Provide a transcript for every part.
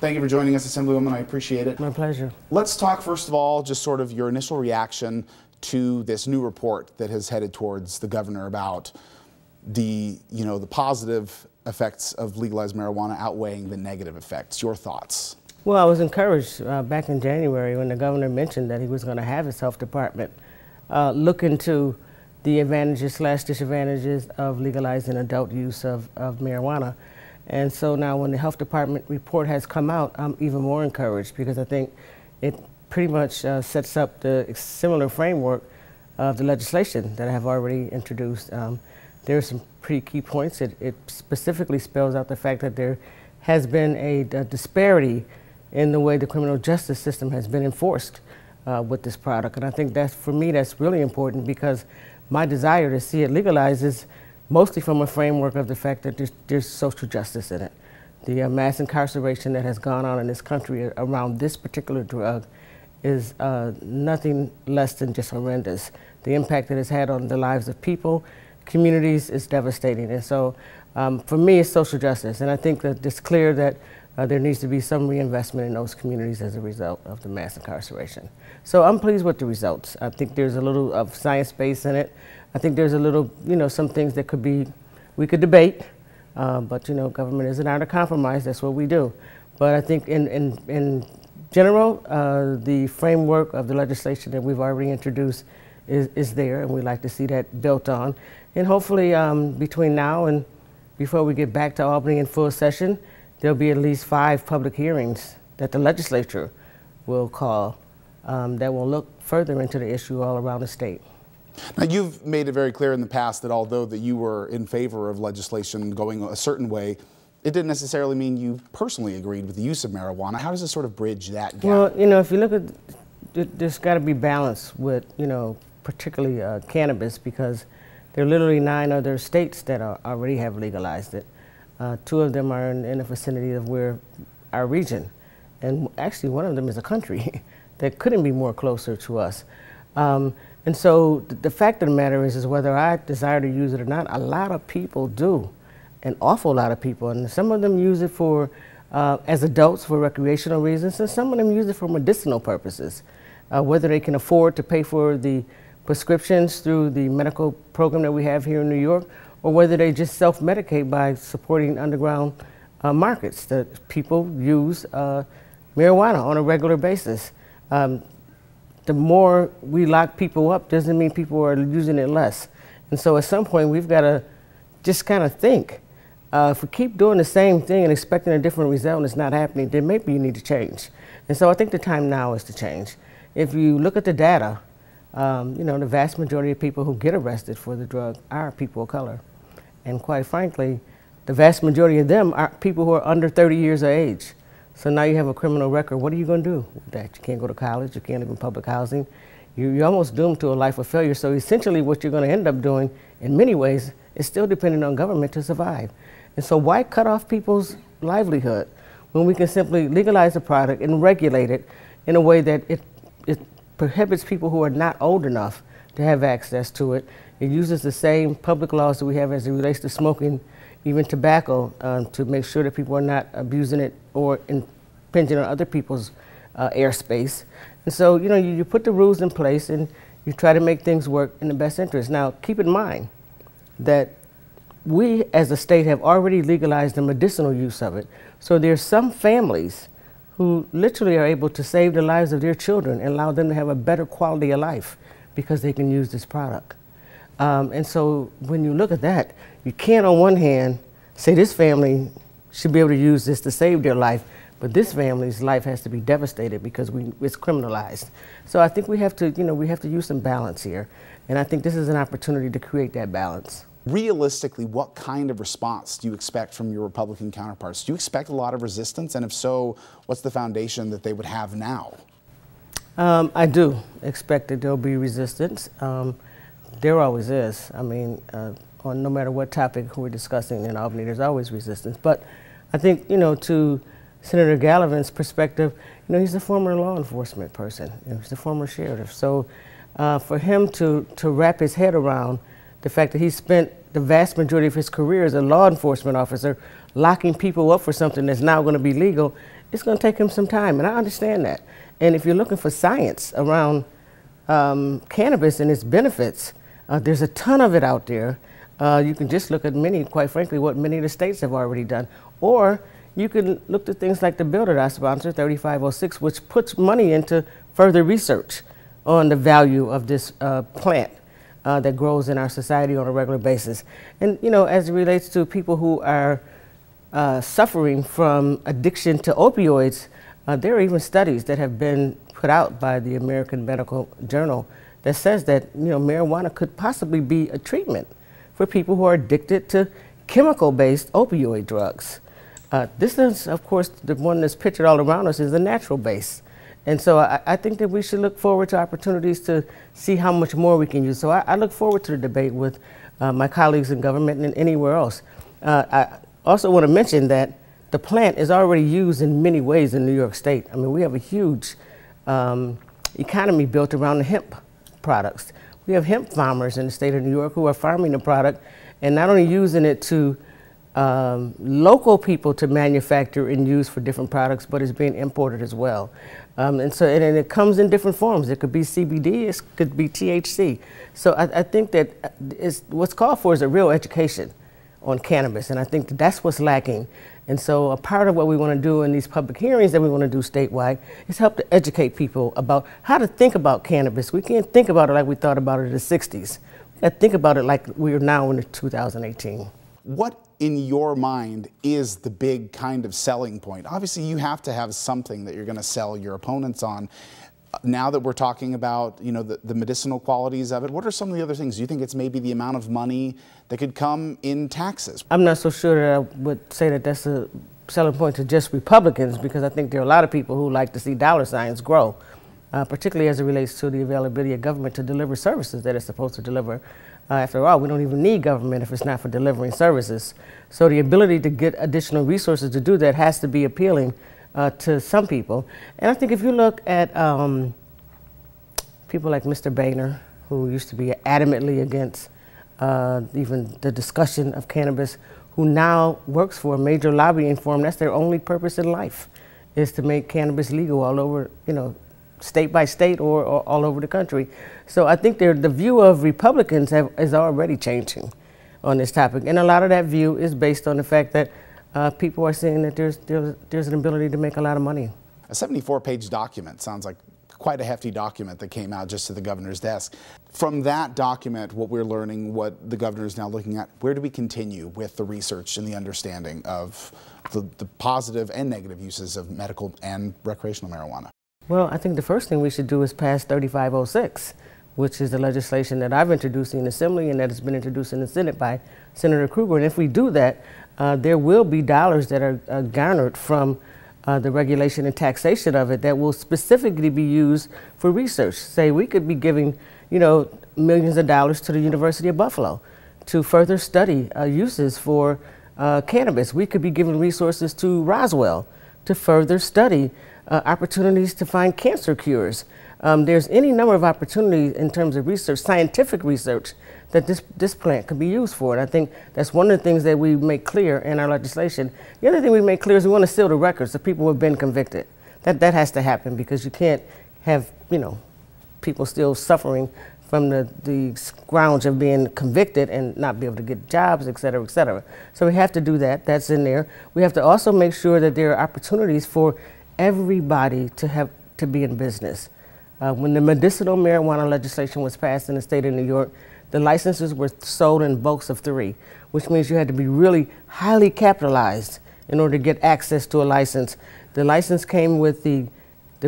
Thank you for joining us, Assemblywoman. I appreciate it. My pleasure. Let's talk, first of all, just sort of your initial reaction to this new report that has headed towards the governor about the positive effects of legalized marijuana outweighing the negative effects. Your thoughts? Well, I was encouraged back in January when the governor mentioned that he was going to have his health department look into the advantages / disadvantages of legalizing adult use of marijuana. And so now when the health department report has come out, I'm even more encouraged because I think it pretty much sets up the similar framework of the legislation that I have already introduced. There are some pretty key points. It specifically spells out the fact that there has been a disparity in the way the criminal justice system has been enforced with this product. And I think that's, for me, that's really important because my desire to see it legalized is mostly from a framework of the fact that there's social justice in it. The mass incarceration that has gone on in this country around this particular drug is nothing less than just horrendous. The impact that it's had on the lives of people, communities, is devastating. And so for me, it's social justice. And I think that it's clear that there needs to be some reinvestment in those communities as a result of the mass incarceration. So I'm pleased with the results. I think there's a little of science base in it. I think there's a little, some things that we could debate, but government is an art of compromise. That's what we do. But I think in general, the framework of the legislation that we've already introduced is there, and we'd like to see that built on. And hopefully between now and before we get back to Albany in full session, there'll be at least 5 public hearings that the legislature will call that will look further into the issue all around the state. Now, you've made it very clear in the past that although that you were in favor of legislation going a certain way, it didn't necessarily mean you personally agreed with the use of marijuana. How does this sort of bridge that gap? Well, if you look at, there's got to be balance with, particularly cannabis, because there are literally 9 other states that already have legalized it. 2 of them are in the vicinity of where our region, and actually one of them is a country that couldn't be more closer to us. And so the fact of the matter is whether I desire to use it or not, a lot of people do, an awful lot of people, and some of them use it for, as adults, for recreational reasons, and some of them use it for medicinal purposes, whether they can afford to pay for the prescriptions through the medical program that we have here in New York, or whether they just self-medicate by supporting underground markets that people use marijuana on a regular basis. The more we lock people up doesn't mean people are using it less. And so at some point we've got to just kind of think, if we keep doing the same thing and expecting a different result and it's not happening, then maybe you need to change. And so I think the time now is to change. If you look at the data, the vast majority of people who get arrested for the drug are people of color. And quite frankly, the vast majority of them are people who are under 30 years of age. So now you have a criminal record. What are you going to do with that? You can't go to college. You can't live in public housing. You're almost doomed to a life of failure. So essentially what you're going to end up doing in many ways is still dependent on government to survive. And so why cut off people's livelihood when we can simply legalize the product and regulate it in a way that it prohibits people who are not old enough to have access to it. It uses the same public laws that we have as it relates to smoking, even tobacco, to make sure that people are not abusing it or impinging on other people's airspace. And so, you put the rules in place and you try to make things work in the best interest. Now, keep in mind that we as a state have already legalized the medicinal use of it. So there's some families who literally are able to save the lives of their children and allow them to have a better quality of life because they can use this product. And so when you look at that, you can't on one hand say this family should be able to use this to save their life, but this family's life has to be devastated because it's criminalized. So I think we have to, we have to use some balance here. And I think this is an opportunity to create that balance. Realistically, what kind of response do you expect from your Republican counterparts? Do you expect a lot of resistance? And if so, what's the foundation that they would have now? I do expect that there'll be resistance. There always is. I mean, on no matter what topic we're discussing in Albany, there's always resistance. But I think, to Senator Gallivan's perspective, he's a former law enforcement person. He's a former sheriff. So for him to wrap his head around the fact that he spent the vast majority of his career as a law enforcement officer locking people up for something that's now going to be legal it's going to take him some time, and I understand that. And if you're looking for science around cannabis and its benefits, there's a ton of it out there. You can just look at quite frankly, what many of the states have already done. Or you can look at things like the bill that I sponsor, 3506, which puts money into further research on the value of this plant that grows in our society on a regular basis. And, you know, as it relates to people who are suffering from addiction to opioids, there are even studies that have been put out by the American Medical Journal that says that, you know, marijuana could possibly be a treatment for people who are addicted to chemical-based opioid drugs. This is, of course, the one that's pictured all around us is the natural base. And so I think that we should look forward to opportunities to see how much more we can use. So I look forward to the debate with my colleagues in government and anywhere else. I also want to mention that the plant is already used in many ways in New York State. I mean, we have a huge economy built around the hemp products. We have hemp farmers in the state of New York who are farming the product and not only using it to local people to manufacture and use for different products, but it's being imported as well. And it comes in different forms. It could be CBD, it could be THC. So I think that what's called for is a real education on cannabis, and I think that's what's lacking. And so a part of what we want to do in these public hearings that we want to do statewide is help to educate people about how to think about cannabis. We can't think about it like we thought about it in the 60s. We got to think about it like we are now in 2018. What in your mind is the big kind of selling point? Obviously, you have to have something that you're going to sell your opponents on. Now that we're talking about, you know, the medicinal qualities of it, what are some of the other things? Do you think it's maybe the amount of money that could come in taxes? I'm not so sure that I would say that that's a selling point to just Republicans, because I think there are a lot of people who like to see dollar signs grow, particularly as it relates to the availability of government to deliver services that it's supposed to deliver. After all, we don't even need government if it's not for delivering services. So the ability to get additional resources to do that has to be appealing to some people. And I think if you look at people like Mr. Boehner, who used to be adamantly against even the discussion of cannabis, who now works for a major lobbying firm, that's their only purpose in life, is to make cannabis legal all over, you know, state by state or all over the country. So I think the view of Republicans is already changing on this topic. And a lot of that view is based on the fact that people are seeing that there's an ability to make a lot of money. A 74-page document sounds like quite a hefty document that came out just to the governor's desk. From that document, what we're learning, what the governor is now looking at, where do we continue with the research and the understanding of the positive and negative uses of medical and recreational marijuana? Well, I think the first thing we should do is pass 3506, which is the legislation that I've introduced in the Assembly and that has been introduced in the Senate by Senator Krueger. And if we do that, there will be dollars that are garnered from the regulation and taxation of it that will specifically be used for research. Say we could be giving, you know, millions of dollars to the University of Buffalo to further study uses for cannabis. We could be giving resources to Roswell to further study opportunities to find cancer cures. There's any number of opportunities in terms of research, scientific research, that this plant could be used for. And I think that's one of the things that we make clear in our legislation. The other thing we make clear is we want to seal the records of people who have been convicted. That has to happen, because you can't have, you know, people still suffering from the grounds of being convicted and not be able to get jobs, et cetera, et cetera. So we have to do that. That's in there. We have to also make sure that there are opportunities for everybody to be in business. When the medicinal marijuana legislation was passed in the state of New York, the licenses were sold in bulks of 3, which means you had to be really highly capitalized in order to get access to a license. The license came with the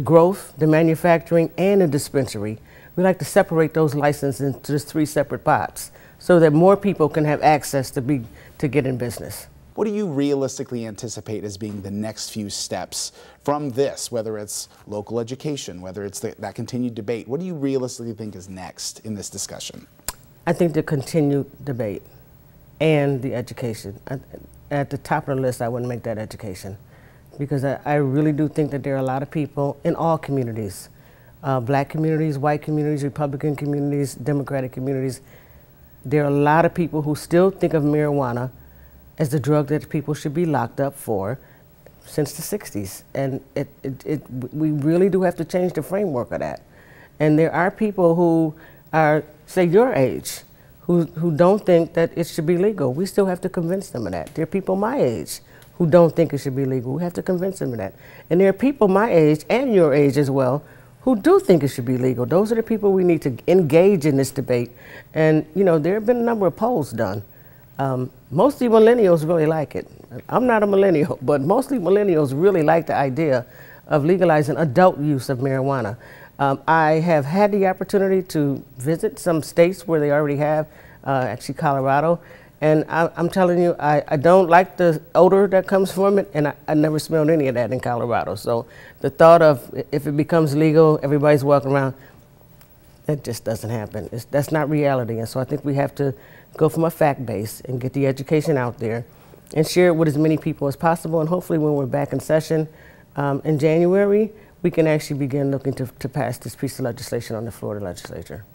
growth, the manufacturing, and the dispensary. We like to separate those licenses into just 3 separate pots so that more people can have access to get in business. What do you realistically anticipate as being the next few steps from this, whether it's local education, whether it's that continued debate? What do you realistically think is next in this discussion? I think the continued debate and the education. At the top of the list, I wouldn't make that education, because I really do think that there are a lot of people in all communities, black communities, white communities, Republican communities, Democratic communities. There are a lot of people who still think of marijuana as the drug that people should be locked up for, since the 60s. And we really do have to change the framework of that. And there are people who are, say, your age, who don't think that it should be legal. We still have to convince them of that. There are people my age who don't think it should be legal. We have to convince them of that. And there are people my age and your age as well who do think it should be legal. Those are the people we need to engage in this debate. And you know, there have been a number of polls done. Mostly millennials really like it. I'm not a millennial, but mostly millennials really like the idea of legalizing adult use of marijuana. I have had the opportunity to visit some states where they already have, actually Colorado, and I'm telling you, I don't like the odor that comes from it, and I never smelled any of that in Colorado. So the thought of if it becomes legal, everybody's walking around, that just doesn't happen. That's not reality. And so I think we have to go from a fact base and get the education out there and share it with as many people as possible. And hopefully when we're back in session in January, we can actually begin looking to pass this piece of legislation on the floor of the legislature.